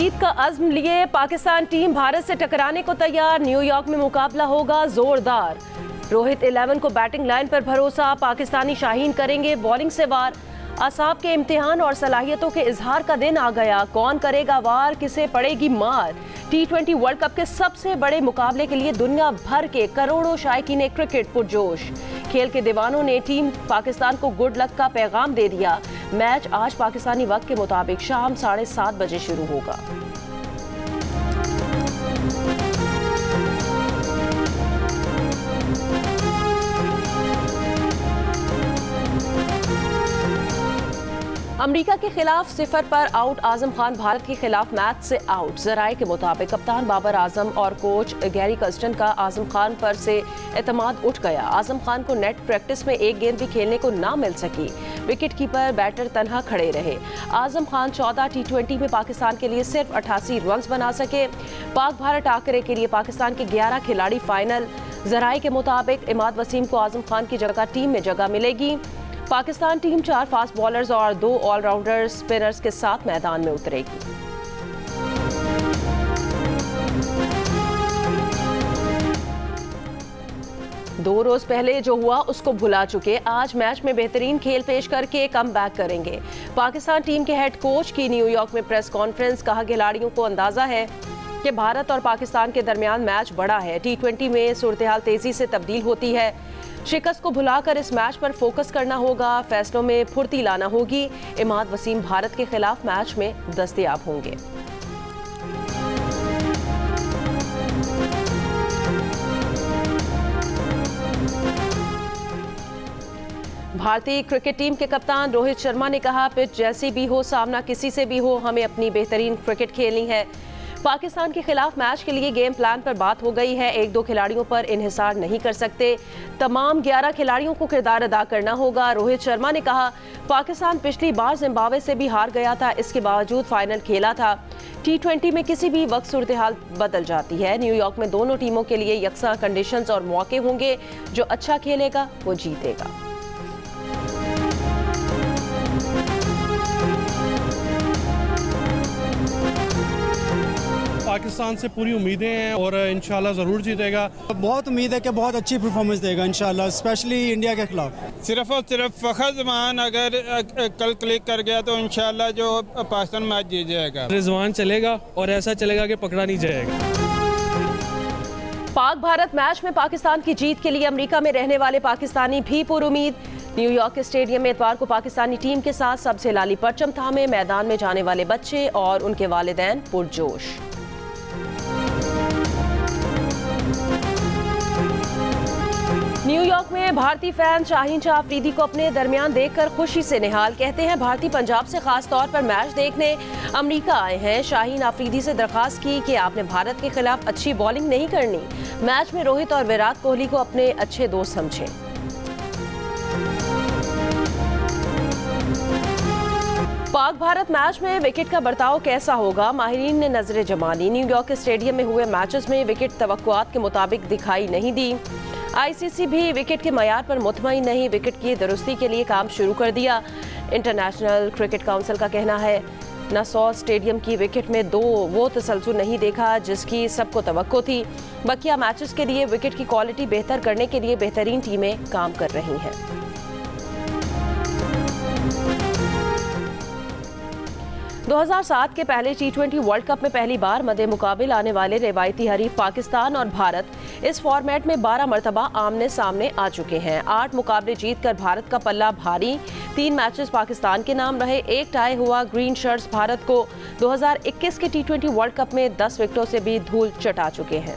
जीत का अज़्म लिए पाकिस्तान टीम भारत से टकराने को तैयार। न्यूयॉर्क में मुकाबला होगा जोरदार। रोहित 11 को बैटिंग लाइन पर भरोसा। पाकिस्तानी शाहीन करेंगे बॉलिंग से वार। असाब के इम्तिहान और सलाहियतों के इजहार का दिन आ गया। कौन करेगा वार, किसे पड़ेगी मार। T20 वर्ल्ड कप के सबसे बड़े मुकाबले के लिए दुनिया भर के करोड़ों शायकीन क्रिकेट पुरजोश। खेल के दीवानों ने टीम पाकिस्तान को गुड लक का पैगाम दे दिया। मैच आज पाकिस्तानी वक्त के मुताबिक शाम 7:30 बजे शुरू होगा। अमेरिका के खिलाफ 0 पर आउट आजम खान भारत के खिलाफ मैच से आउट। जराये के मुताबिक कप्तान बाबर आजम और कोच गैरी कर्स्टन का आजम खान पर से एतमाद उठ गया। आजम खान को नेट प्रैक्टिस में एक गेंद भी खेलने को ना मिल सकी। विकेट कीपर बैटर तनहा खड़े रहे। आजम खान 14 T20 में पाकिस्तान के लिए सिर्फ 88 रन बना सके। पाक भारत टाकरे के लिए पाकिस्तान के 11 खिलाड़ी फाइनल। जराये के मुताबिक इमाद वसीम को आजम खान की जगह टीम में जगह मिलेगी। पाकिस्तान टीम 4 फास्ट बॉलर्स और 2 ऑलराउंडर स्पिनर्स के साथ मैदान में उतरेगी। दो रोज पहले जो हुआ उसको भुला चुके आज मैच में बेहतरीन खेल पेश करके कम बैक करेंगे। पाकिस्तान टीम के हेड कोच की न्यूयॉर्क में प्रेस कॉन्फ्रेंस। कहा खिलाड़ियों को अंदाजा है कि भारत और पाकिस्तान के दरमियान मैच बड़ा है। T20 में सूरत-ए-हाल तेजी से तब्दील होती है। शिकस्त को भुलाकर इस मैच पर फोकस करना होगा। फैसलों में फुर्ती लाना होगी। इमाद वसीम भारत के खिलाफ मैच में दस्तयाब होंगे। भारतीय क्रिकेट टीम के कप्तान रोहित शर्मा ने कहा, पिच जैसी भी हो, सामना किसी से भी हो, हमें अपनी बेहतरीन क्रिकेट खेलनी है। पाकिस्तान के खिलाफ मैच के लिए गेम प्लान पर बात हो गई है। 1-2 खिलाड़ियों पर इन्हिसार नहीं कर सकते। तमाम 11 खिलाड़ियों को किरदार अदा करना होगा। रोहित शर्मा ने कहा, पाकिस्तान पिछली बार जिम्बाब्वे से भी हार गया था, इसके बावजूद फाइनल खेला था। T20 में किसी भी वक्त सूरत हाल बदल जाती है। न्यूयॉर्क में दोनों टीमों के लिए यकसा कंडीशंस और मौके होंगे। जो अच्छा खेलेगा वो जीतेगा। पाकिस्तान से पूरी उम्मीदें हैं और इंशाल्लाह ज़रूर जीतेगा। बहुत उम्मीद है कि बहुत अच्छी परफॉर्मेंस देगा इंशाल्लाह, स्पेशली इंडिया के खिलाफ। सिर्फ और सिर्फ फ़खर ज़मान अगर कल क्लिक कर गया तो इंशाल्लाह जो पाकिस्तान मैच जीत जाएगा। रिजवान चलेगा और ऐसा चलेगा कि पकड़ा नहीं जाएगा। पाक भारत मैच में पाकिस्तान की जीत के लिए अमेरिका में रहने वाले पाकिस्तानी भी पुरुमीद। न्यूयॉर्क के स्टेडियम में इतवार को पाकिस्तानी टीम के साथ सबसे लाली परचम थामे मैदान में जाने वाले बच्चे और उनके वालिदैन पुरजोश। न्यूयॉर्क में भारतीय फैन शाहीन शाह अफरीदी को अपने दरमियान देखकर खुशी से निहाल। कहते हैं भारतीय पंजाब से खास तौर पर मैच देखने अमेरिका आए हैं। शाहीन अफरीदी से दरखास्त की कि आपने भारत के खिलाफ अच्छी बॉलिंग नहीं करनी। मैच में रोहित और विराट कोहली को अपने अच्छे दोस्त समझें। पाक भारत मैच में विकेट का बर्ताव कैसा होगा, माहिरीन ने नजरें जमानी। न्यूयॉर्क के स्टेडियम में हुए मैचेस में विकेट तवक्कुआत के मुताबिक दिखाई नहीं दी। ICC भी विकेट के मयार पर मुतमईन नहीं, विकेट की दुरुस्ती के लिए काम शुरू कर दिया। इंटरनेशनल क्रिकेट काउंसिल का कहना है, नासौ स्टेडियम की विकेट में वो तसलसल नहीं देखा जिसकी सबको तवक्को थी। बकिया मैचेस के लिए विकेट की क्वालिटी बेहतर करने के लिए बेहतरीन टीमें काम कर रही हैं। दो 2007 के पहले T20 वर्ल्ड कप में पहली बार मद्दे मुकाबिल आने वाले रिवायती हरीफ पाकिस्तान और भारत इस फॉर्मेट में 12 मरतबा आमने सामने आ चुके हैं। 8 मुकाबले जीतकर भारत का पल्ला भारी। 3 मैचेस पाकिस्तान के नाम रहे, 1 टाई हुआ। ग्रीन शर्ट्स भारत को 2021 के T20 वर्ल्ड कप में 10 विकेटों से भी धूल चटा चुके हैं।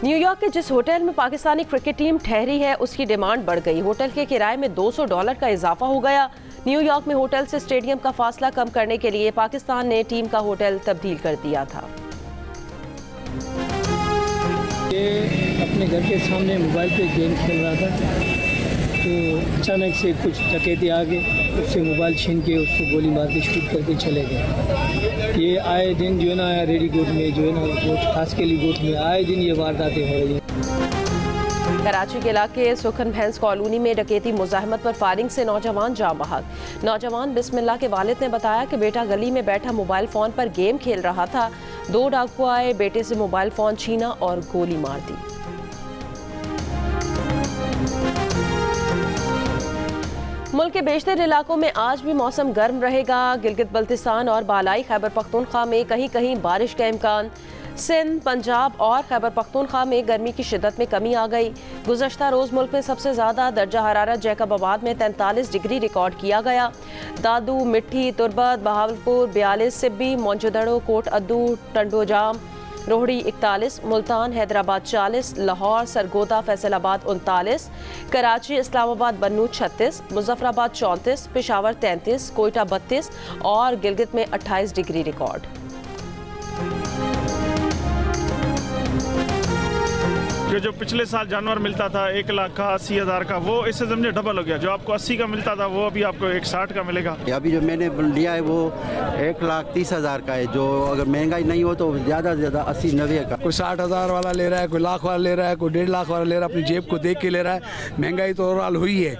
न्यूयॉर्क के जिस होटल में पाकिस्तानी क्रिकेट टीम ठहरी है उसकी डिमांड बढ़ गई। होटल के किराए में $200 का इजाफा हो गया। न्यूयॉर्क में होटल से स्टेडियम का फासला कम करने के लिए पाकिस्तान ने टीम का होटल तब्दील कर दिया था। ये अपने घर के सामने मोबाइल पे गेम खेल रहा था तो अचानक से कुछ डकैती आ गए, उससे मोबाइल छीन के उसको गोली मार के शूट करके चले गए। ये आए दिन जो है ना रेडी गोट में जो है ना गोट खास के लिए गोट में आए दिन ये वारदातें हो रही हैं। कराची के इलाके सुखन भैंस कॉलोनी में डकैती मुजाहमत पर फायरिंग से नौजवान जाँ बहक। नौजवान बिस्मिल्लाह के वालिद ने बताया कि बेटा गली में बैठा मोबाइल फ़ोन पर गेम खेल रहा था। 2 डाकू आए, बेटे से मोबाइल फ़ोन छीना और गोली मार दी। मुल्क के बेशतर इलाकों में आज भी मौसम गर्म रहेगा। गिलगित बल्तिस्तान और बालाई खैबर पख्तूनख्वा में कहीं कहीं बारिश का इम्कान। सिंध, पंजाब और खैबर पख्तूनख्वा में गर्मी की शिद्दत में कमी आ गई। गुज़श्ता रोज़ मुल्क में सबसे ज़्यादा दर्जा हरारत जैकबाबाद में 43 डिग्री रिकॉर्ड किया गया। दादू, मिट्टी, तुरबत, बहावलपुर 42, सिब्बी, मोंजोदड़ो, कोट अद्दू, टंडोजाम, रोहड़ी 41, मुल्तान, हैदराबाद 40, लाहौर, सरगोदा, फैसलाबाद 39, कराची, इस्लामाबाद, बन्नू 36, मुजफ्फराबाद 34, पेशावर 33, कोयटा 32 और गिलगित में 28 डिग्री रिकॉर्ड। जो पिछले साल जानवर मिलता था 1,00,000 का, 80,000 का, वो इससे समझे डबल हो गया। जो आपको 80 का मिलता था वो अभी आपको 160 का मिलेगा। अभी जो मैंने लिया है वो 1,30,000 का है। जो अगर महंगाई नहीं हो तो ज़्यादा से ज़्यादा 80-90 का। कोई 60,000 वाला ले रहा है, कोई लाख वाला ले रहा है, कोई 1.5 लाख वाला ले रहा है। अपनी जेब को देख के ले रहा है। महंगाई तो ओवरऑल हुई है।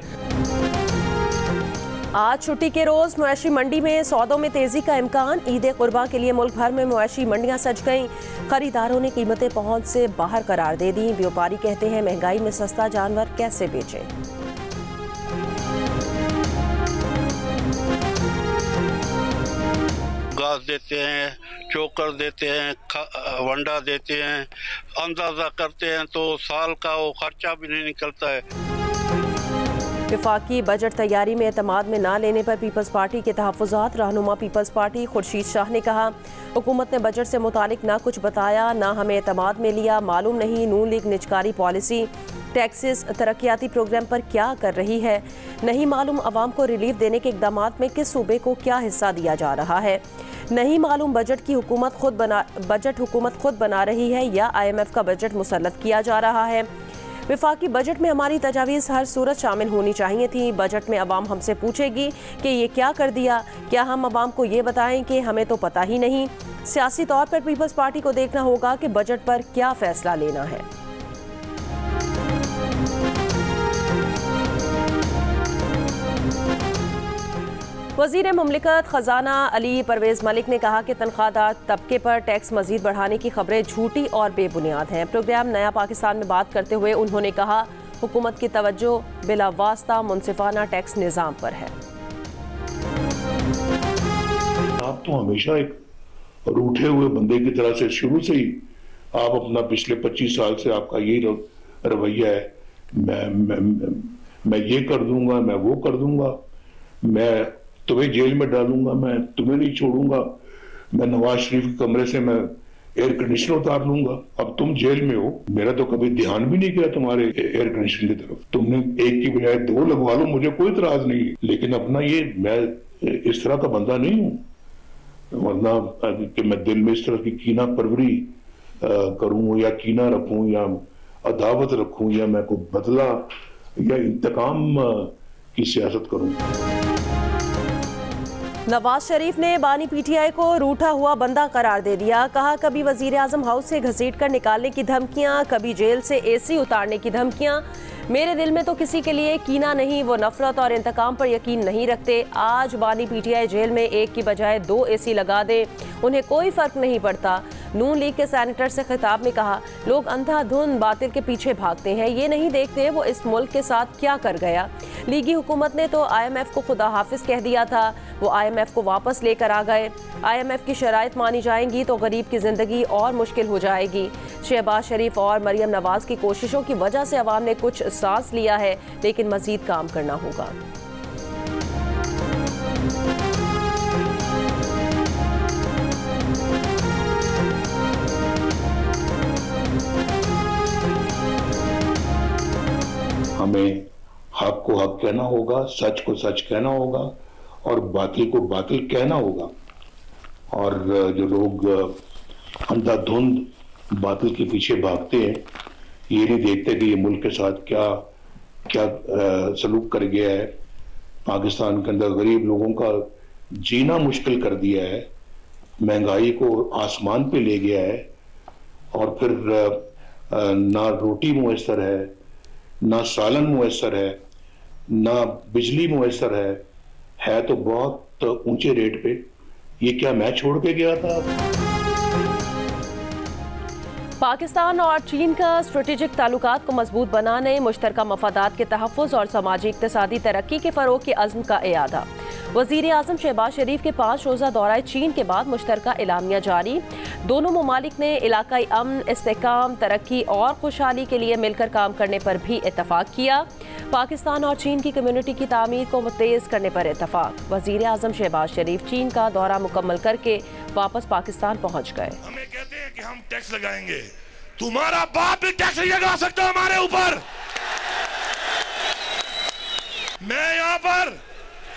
आज छुट्टी के रोज मवेशी मंडी में सौदों में तेजी का इम्कान। ईद कुर्बान के लिए मुल्क भर में मवेशी मंडियां सज गईं। खरीदारों ने कीमतें पहुंच से बाहर करार दे दी। व्यापारी कहते हैं महंगाई में सस्ता जानवर कैसे बेचें। घास देते हैं, चोकर देते हैं, वंडा देते हैं। अंदाजा करते हैं तो साल का वो खर्चा भी नहीं निकलता है। वफाकी बजट तैयारी में एतमाद में ना लेने पर पीपल्स पार्टी के तहफ़्फ़ुज़ात। रहनुमा पीपल्स पार्टी खुर्शीद शाह ने कहा, हुकूमत ने बजट से मुतालिक ना कुछ बताया, ना हमें एतमाद में लिया। मालूम नहीं नून लीग निजकारी पॉलिसी, टैक्सेस, तरक्याती प्रोग्राम पर क्या कर रही है। नहीं मालूम अवाम को रिलीफ देने के इक़दाम में किस सूबे को क्या हिस्सा दिया जा रहा है। नहीं मालूम बजट हुकूमत खुद बना रही है या IMF का बजट मुसल्लत किया जा रहा है। वफाकी बजट में हमारी तजावीज़ हर सूरत शामिल होनी चाहिए थी। बजट में अवाम हमसे पूछेगी कि ये क्या कर दिया, क्या हम अवाम को ये बताएं कि हमें तो पता ही नहीं। सियासी तौर पर पीपल्स पार्टी को देखना होगा कि बजट पर क्या फैसला लेना है। वज़ीर मुमलिकत ख़जाना अली परवेज़ मलिक ने कहा कि तनख्वाहदार तबके पर टैक्स मज़ीद बढ़ाने की खबरें झूठी और बेबुनियाद हैं। प्रोग्राम नया पाकिस्तान में बात करते हुए उन्होंने कहा, हुकूमत की तवज्जो बिला वास्ता मुनसिफाना टैक्स निज़ाम पर है। आप तो हमेशा एक रूठे हुए बंदे की तरह से शुरू से ही आप अपना पिछले 25 साल से आपका यही रवैया है। मैं ये कर दूंगा, मैं वो कर दूंगा, मैं तुम्हें जेल में डालूंगा, मैं तुम्हें नहीं छोड़ूंगा, मैं नवाज शरीफ के कमरे से मैं एयर कंडीशनर उतार लूंगा। अब तुम जेल में हो, मेरा तो कभी ध्यान भी नहीं किया तुम्हारे एयर कंडीशनर की तरफ। तुमने एक की बजाय 2 लगवा लो, मुझे कोई इतराज नहीं, लेकिन अपना ये मैं इस तरह का बंदा नहीं हूं। वरना कि मैं दिल में इस तरह की कीना परवरी करूं या कीना रखूं या अदावत रखूं या मैं कोई बदला या इंतकाम की सियासत करूं। नवाज शरीफ ने बानी PTI को रूठा हुआ बंदा करार दे दिया। कहा, कभी वजीर आजम हाउस से घसीट कर निकालने की धमकियां, कभी जेल से AC उतारने की धमकियां। मेरे दिल में तो किसी के लिए कीना नहीं, वो नफरत और इंतकाम पर यकीन नहीं रखते। आज बानी PTI जेल में 1 की बजाय 2 AC लगा दे, उन्हें कोई फर्क नहीं पड़ता। नून लीग के सेनेटर से खिताब में कहा, लोग अंधाधुंध बातिल के पीछे भागते हैं, ये नहीं देखते वो इस मुल्क के साथ क्या कर गया। लीगी हुकूमत ने तो IMF को खुदा हाफिज कह दिया था, वो IMF को वापस लेकर आ गए। IMF की शराइत मानी जाएंगी तो गरीब की जिंदगी और मुश्किल हो जाएगी। शहबाज शरीफ और मरियम नवाज की कोशिशों की वजह से अवाम ने कुछ सांस लिया है, लेकिन मजीद काम करना होगा। हमें हक को हक कहना होगा, सच को सच कहना होगा और बातिल को बातिल कहना होगा। और जो लोग अंधाधुंध बातिल के पीछे भागते हैं, ये नहीं देखते कि ये मुल्क के साथ क्या क्या सलूक कर गया है। पाकिस्तान के अंदर गरीब लोगों का जीना मुश्किल कर दिया है, महंगाई को आसमान पे ले गया है और फिर ना रोटी मुयसर है, ना सालन मुयसर है, ना बिजली मुयसर है तो बहुत ऊंचे रेट पे। ये क्या मैं छोड़ के गया था? पाकिस्तान और चीन का स्ट्रेटेजिक ताल्लुकात को मजबूत बनाने, मुश्तरका मफादात के तहफ़्फ़ुज़ और समाजी इक़्तिसादी तरक्की के फ़रोग़ के अज़्म का इयादा। वज़ीर आज़म शहबाज शरीफ के 5 रोज़ा दौरा चीन के बाद मुश्तरका एलामिया जारी। दोनों ममालिक ने इलाकाई अमन, इस्तेहकाम, तरक्की और खुशहाली के लिए मिलकर काम करने पर भी इत्तफ़ाक़ किया। पाकिस्तान और चीन की कम्युनिटी की तामीर को तेज़ करने पर इत्तफ़ाक़। वज़ीर आज़म शहबाज शरीफ चीन का दौरा मुकम्मल करके वापस पाकिस्तान पहुँच गए। हमें कहते हैं कि हम टैक्स लगाएंगे, तुम्हारा बाप भी टैक्स नहीं लगा सकता हमारे ऊपर। मैं यहाँ पर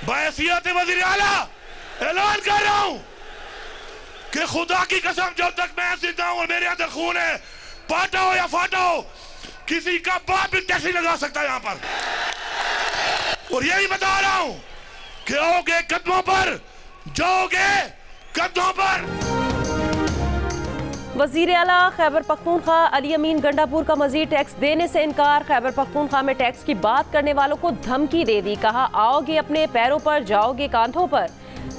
बहैसियत वज़ीर आला ऐलान कर रहा हूँ कि खुदा की कसम, जब तक मैं जिंदा हूँ और मेरे अंदर खून है, पाटा हो या फाटा हो, किसी का बाप भी टैक्स नहीं लगा सकता यहाँ पर। और यही बता रहा हूँ कि आओगे कदमों पर, जाओगे कदमों पर। वज़ीर आला खैबर पख्तूनख्वा अली अमीन गंडापुर का मज़ीद टैक्स देने से इनकार। खैबर पख्तूनख्वा में टैक्स की बात करने वालों को धमकी दे दी, कहा आओगे अपने पैरों पर, जाओगे कांधों पर।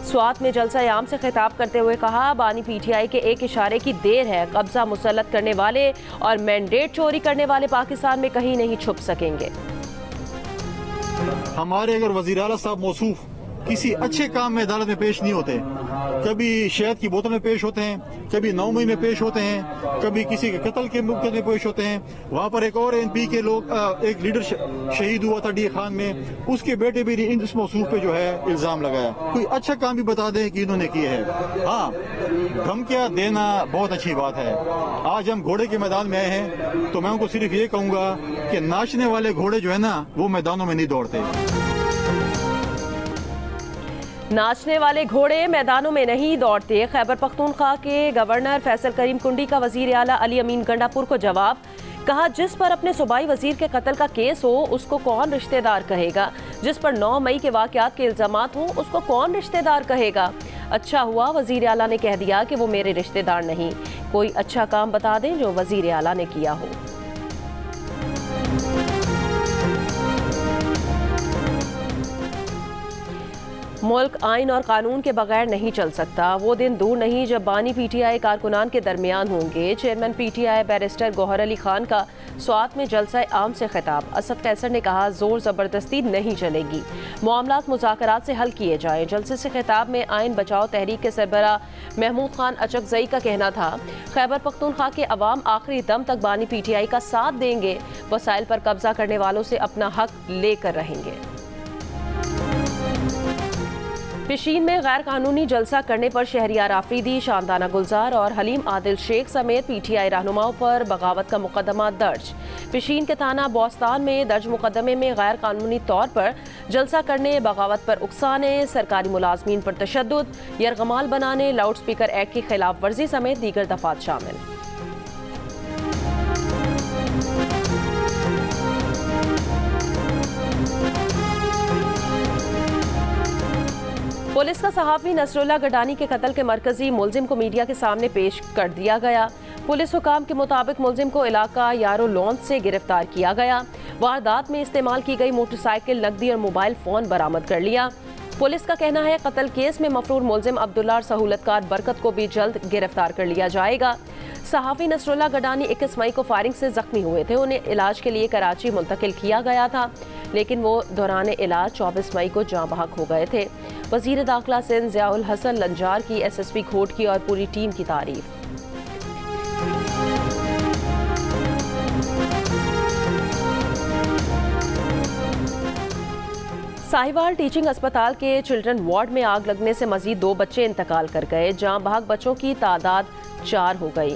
स्वात में जलसा आम से खिताब करते हुए कहा बानी पीटीआई के एक इशारे की देर है, कब्जा मुसल्लत करने वाले और मैंडेट चोरी करने वाले पाकिस्तान में कहीं नहीं छुप सकेंगे। हमारे अगर वज़ीर आला साहब मौसूफ किसी अच्छे काम में अदालत में पेश नहीं होते, कभी शहद की बोतल में पेश होते हैं, कभी 9 मई में पेश होते हैं, कभी किसी के कत्ल के मुकदमे में पेश होते हैं। वहाँ पर एक और एनपी के लोग, एक लीडर शहीद हुआ था डी खान में, उसके बेटे भी इस मौसूफ पे जो है इल्जाम लगाया। कोई अच्छा काम भी बता दें कि इन्होंने किया है। हाँ, धमकियाँ देना बहुत अच्छी बात है। आज हम घोड़े के मैदान में आए हैं तो मैं उनको सिर्फ ये कहूँगा कि नाचने वाले घोड़े जो है ना, वो मैदानों में नहीं दौड़ते। नाचने वाले घोड़े मैदानों में नहीं दौड़ते। खैबर पख्तूनख्वा के गवर्नर फैसल करीम कुंडी का वज़ीर आला अली अमीन गंडापुर को जवाब, कहा जिस पर अपने सूबाई वजीर के कत्ल का केस हो उसको कौन रिश्तेदार कहेगा, जिस पर 9 मई के वाक़यात के इल्ज़ामात हो उसको कौन रिश्तेदार कहेगा। अच्छा हुआ वज़ीर आला ने कह दिया कि वो मेरे रिश्तेदार नहीं। कोई अच्छा काम बता दें जो वज़ीर आला ने किया हो। मुल्क आइन और कानून के बगैर नहीं चल सकता। वो दिन दूर नहीं जब बानी पीटीआई कारकुनान के दरमियान होंगे। Chairman PTI barrister Gohar Ali Khan का स्वात में जलसा आम से खिताब। असद कैसर ने कहा जोर ज़बरदस्ती नहीं चलेगी, मामलात मुज़ाकरात से हल किए जाएं। जलसे से खिताब में आइन बचाओ तहरीक के सरबरा महमूद खान अचकजई का कहना था खैबर पख्तूनख्वा के अवाम आखिरी दम तक बानी पीटीआई का साथ देंगे, वसाइल पर कब्जा करने वालों से अपना हक लेकर रहेंगे। पिशीन में गैर कानूनी जलसा करने पर शहरियार आफरीदी, शानदाना गुलजार और हलीम आदिल शेख समेत पीटीआई रहनुमाओं पर बगावत का मुकदमा दर्ज। पिशीन के थाना बोस्तान में दर्ज मुकदमे में गैर कानूनी तौर पर जलसा करने, बगावत पर उकसाने, सरकारी मुलाजमीन पर तशद्दुद, यरगमाल बनाने, लाउड स्पीकर एक्ट की खिलाफ वर्जी समेत दीगर दफात शामिल। पुलिस का सहाफ़ी नसरुल्लाह गडानी के कत्ल के मरकजी मुलजिम को मीडिया के सामने पेश कर दिया गया। पुलिस हुकाम के मुताबिक मुलजिम को इलाका यारो लॉन्च से गिरफ्तार किया गया। वारदात में इस्तेमाल की गई मोटरसाइकिल, नकदी और मोबाइल फ़ोन बरामद कर लिया। पुलिस का कहना है कत्ल केस में मफरूर मुलजिम अब्दुल्ला और सहूलतकार बरकत को भी जल्द गिरफ्तार कर लिया जाएगा। सहाफ़ी नसरुल्लाह गडानी 21 मई को फायरिंग से जख्मी हुए थे। उन्हें इलाज के लिए कराची मुंतकिल किया गया था, लेकिन वो दौरान इलाज 24 मई को जाँ बहक हो गए थे। वज़ीर दाखिला सिंध ज़ियाउल हसन लंजार की SSP खोट की और पूरी टीम की तारीफ। साहिवाल टीचिंग अस्पताल के चिल्ड्रन वार्ड में आग लगने से मजीद 2 बच्चे इंतकाल कर गए। जाँ बहक बच्चों की तादाद 4 हो गई।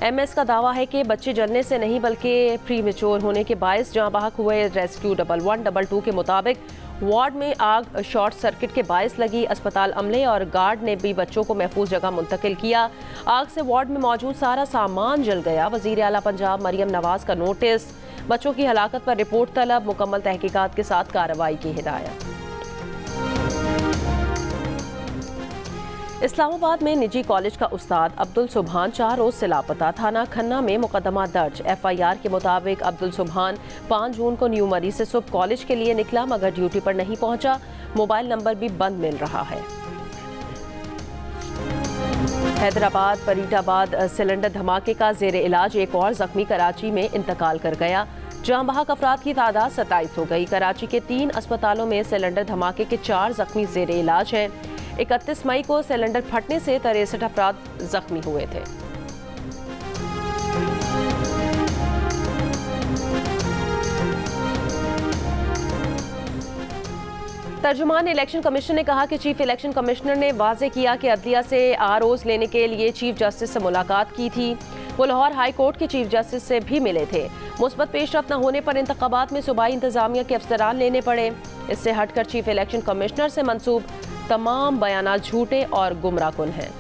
MS का दावा है कि बच्चे जलने से नहीं बल्कि प्री मेच्योर होने के बायस जाँ बहक हुए। रेस्क्यू 1122 के मुताबिक वार्ड में आग शॉर्ट सर्किट के बायस लगी। अस्पताल अमले और गार्ड ने भी बच्चों को महफूज जगह मुंतकिल किया। आग से वार्ड में मौजूद सारा सामान जल गया। वज़ीर आला पंजाब मरियम नवाज का नोटिस, बच्चों की हलाकत पर रिपोर्ट तलब, मुकम्मल तहकीकात के साथ कार्रवाई की हिदायत। इस्लामाबाद में निजी कॉलेज का उस्ताद अब्दुल सुबहान 4 रोज से लापता। थाना खन्ना में मुकदमा दर्ज। FIR के मुताबिक अब्दुल सुबहान 5 जून को न्यू मरी से सुबह कॉलेज के लिए निकला मगर ड्यूटी पर नहीं पहुंचा। मोबाइल नंबर भी बंद मिल रहा है। हैदराबाद फरीदाबाद सिलेंडर धमाके का जेर इलाज एक और जख्मी कराची में इंतकाल कर गया। जान बहक अफराद की तादाद 27 हो गई। कराची के 3 अस्पतालों में सिलेंडर धमाके के 4 जख्मी जेर इलाज हैं। 31 मई को सिलेंडर फटने से 63 अफराद जख्मी हुए थे। तर्जुमान इलेक्शन कमीशन ने कहा कि चीफ इलेक्शन कमिश्नर ने वाजे किया कि अदलिया से ROs लेने के लिए चीफ जस्टिस से मुलाकात की थी। वो लाहौर हाई कोर्ट के चीफ जस्टिस से भी मिले थे। मुस्बत पेशरफ्त न होने पर इंतखाबात में सूबाई इंतजामिया के अफसरान लेने पड़े। इससे हटकर चीफ इलेक्शन कमिश्नर से मंसूब तमाम बयानात झूठे और गुमराहकुन हैं।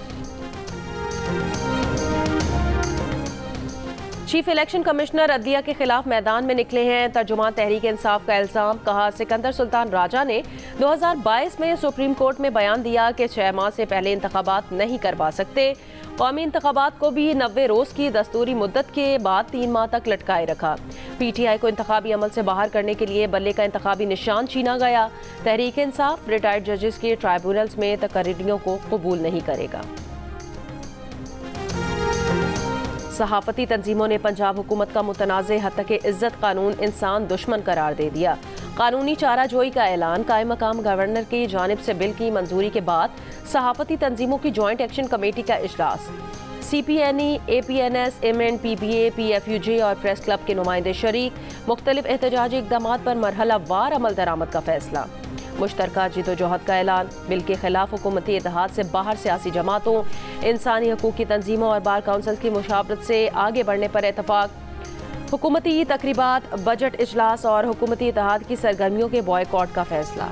चीफ इलेक्शन कमिश्नर अदलिया के खिलाफ मैदान में निकले हैं। तर्जुमान तहरीक इंसाफ का इल्जाम। कहा सिकंदर सुल्तान राजा ने 2022 में सुप्रीम कोर्ट में बयान दिया कि 6 माह से पहले इंतखाबात नहीं करवा सकते। कौमी इंतखाबात को भी 90 रोज की दस्तूरी मुद्दत के बाद 3 माह तक लटकाए रखा। PTI को इंतखाबी अमल से बाहर करने के लिए बल्ले का इंतखाबी निशान छीना गया। तहरीक इंसाफ रिटायर्ड जजेस के ट्राइब्यूनल्स में तकर्रीरियों को कबूल नहीं करेगा। सहाफती तंजीमों ने पंजाब हुकूमत का मुतनाज़े हद तक इज्जत कानून इंसान दुश्मन करार दे दिया। कानूनी चाराजोई का ऐलान। कायम मकाम गवर्नर की जानिब से बिल की मंजूरी के बाद सहाफती तंजीमों की जॉइंट एक्शन कमेटी का इजलास। CPNE, APNS, MN, PBA, PFUJ और प्रेस क्लब के नुमाइंदे शरीक। मुख्तलिफ एहतजाजी इक़दामात पर मरहला वार अमल दरामद का फैसला। मुश्तरका जिदोजहद का ऐलान। बिल के खिलाफ हुकूमती इत्तेहाद से बाहर सियासी जमातों, इंसानी हकूक़ की तंजीमों और बार काउंसिल की मुशावरत से आगे बढ़ने पर इतफाक। हुकूमती तकरीबात, बजट इजलास और हुकूमती इत्तेहाद की सरगर्मियों के बॉयकॉट का फैसला।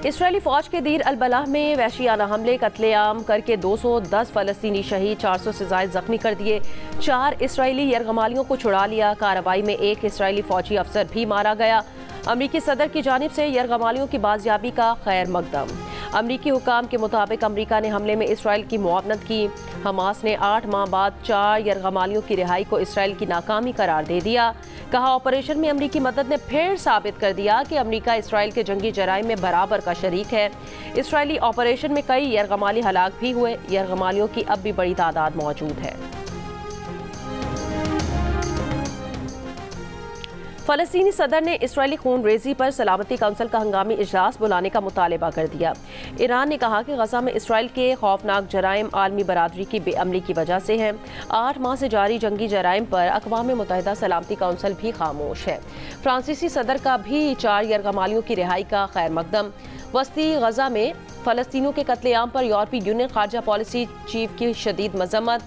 इसराइली फौज के दीर अल-बलाह में वहशियाना हमले कत्लेआम करके 210 फलस्तीनी शहीद, 400 से ज़ायद जख्मी कर दिए। 4 इसराइली यरगमालियों को छुड़ा लिया। कार्रवाई में 1 इसराइली फौजी अफसर भी मारा गया। अमरीकी सदर की जानिब से यरगमालियों की बाजियाबी का खैर मकदम। अमरीकी हुकाम के मुताबिक अमरीका ने हमले में इसराइल की मुआवनत की। हमास ने 8 माह बाद 4 यरगमालियों की रिहाई को इसराइल की नाकामी करार दे दिया। कहा ऑपरेशन में अमरीकी मदद ने फिर साबित कर दिया कि अमरीका इसराइल के जंगी जराइम में बराबर का शरीक है। इसराइली ऑपरेशन में कई यरगमाली हलाक भी हुए। यरगमालियों की अब भी बड़ी तादाद मौजूद है। फलस्तीनी सदर ने इसराइली खून रेजी पर सलामती काउंसिल का हंगामी इजलास बुलाने का मुतालबा कर दिया। ईरान ने कहा कि गजा में इसराइल के खौफनाक जराइम आलमी बरादरी की बेअमली की वजह से हैं। 8 माह से जारी जंगी जराइम पर अक़वाम मुत्तहिदा सलामती काउंसिल भी खामोश है। फ्रांसीसी सदर का भी 4 यरगमालियों की रिहाई का खैर मकदम। वस्ती गजा में फ़लस्तीनियों के कत्लेआम पर यूरोपीय यूनियन खारजा पॉलिसी चीफ की शदीद मजम्मत।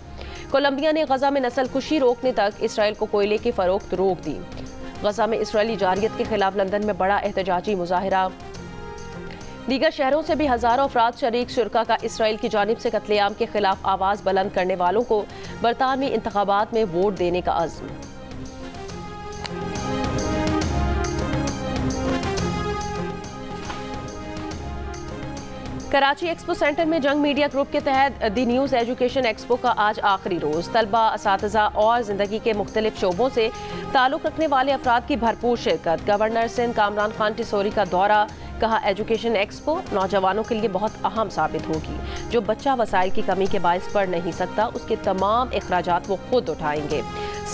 कोलंबिया ने गजा में नस्ल कुशी रोकने तक इसराइल को कोयले की फरोख्त रोक दी। गजा में इसराइली जारियत के खिलाफ लंदन में बड़ा एहतजाजी मुजाहिरा। दीगर शहरों से भी हजारों अफराद शरीक शुरका का इसराइल की जानिब से कत्लेआम के खिलाफ आवाज़ बुलंद करने वालों को बरतानवी इंतखाबात में वोट देने का अज़्म। कराची एक्सपो सेंटर में जंग मीडिया ग्रुप के तहत दी न्यूज़ एजुकेशन एक्सपो का आज आखिरी रोज़। तलबा, असातिज़ा और ज़िंदगी के मुख्तलिफ शोबों से ताल्लुक़ रखने वाले अफराद की भरपूर शिरकत। गवर्नर सिंध कामरान खान टिसोरी का दौरा। कहा एजुकेशन एक्सपो नौजवानों के लिए बहुत अहम साबित होगी। जो बच्चा वसाइल की कमी के बायस पढ़ नहीं सकता उसके तमाम अखराजात वो खुद उठाएंगे।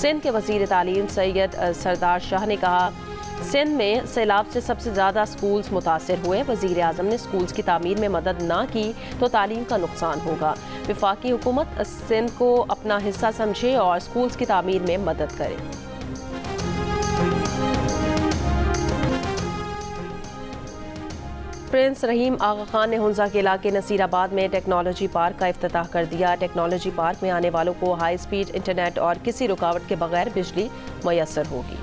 सिंध के वज़ीर तालीम सैयद सरदार शाह ने कहा सिंध में सैलाब से सबसे ज़्यादा स्कूल्स मुतासर हुए। वज़ीर आज़म ने स्कूल्स की तामीर में मदद ना की तो तालीम का नुकसान होगा। वफाकी हुकूमत सिंध को अपना हिस्सा समझे और स्कूल्स की तामीर में मदद करे। प्रिंस रहीम आगा खान ने हुंजा के इलाके नसीराबाद में टेक्नोलॉजी पार्क का इफ्तिताह कर दिया। टेक्नोलॉजी पार्क में आने वालों को हाई स्पीड इंटरनेट और किसी रुकावट के बगैर बिजली मुयस्सर होगी।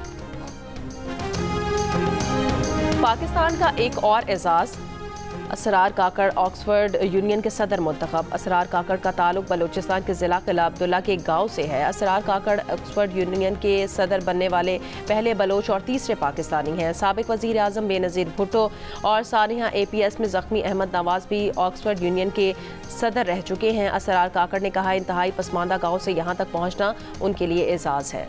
पाकिस्तान का एक और एजाज। असरार काकड़ ऑक्सफोर्ड यूनियन के सदर मुंतखब। असरार काकड़ का ताल्लुक बलूचिस्तान के ज़िला किला अब्दुल्ला के एक गाँव से है। असरार काकड़ ऑक्सफोर्ड यूनियन के सदर बनने वाले पहले बलोच और तीसरे पाकिस्तानी हैं। साबिक वज़ीर आज़म बेनज़ीर भुट्टो और सानिया APS में ज़ख्मी अहमद नवाज भी ऑक्सफोर्ड यूनियन के सदर रह चुके हैं। असरार काकड़ ने कहा, इंतहाई पसमानदा गाँव से यहाँ तक पहुँचना उनके लिए एजाज़ है।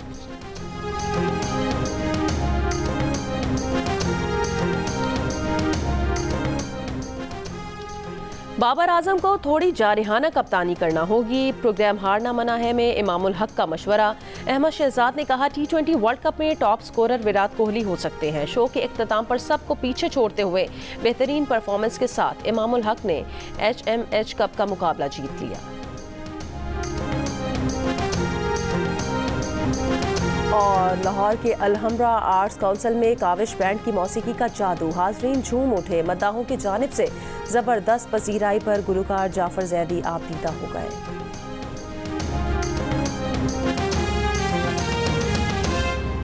बाबर आजम को थोड़ी जारिहाना कप्तानी करना होगी, प्रोग्राम हारना मना है में इमामुल हक का मशवरा। अहमद शहजाद ने कहा, T20 वर्ल्ड कप में टॉप स्कोरर विराट कोहली हो सकते हैं। शो के इख्तिताम पर सबको पीछे छोड़ते हुए बेहतरीन परफॉर्मेंस के साथ इमामुल हक ने HMH कप का मुकाबला जीत लिया। और लाहौर के अलहम्रा आर्ट्स काउंसिल में काविश बैंड की मौसीकी का जादू, हाजरीन झूम उठे। मद्दाहों की जानिब से ज़बरदस्त पजीराई पर गुलकार जाफर जैदी आपदीदा हो गए।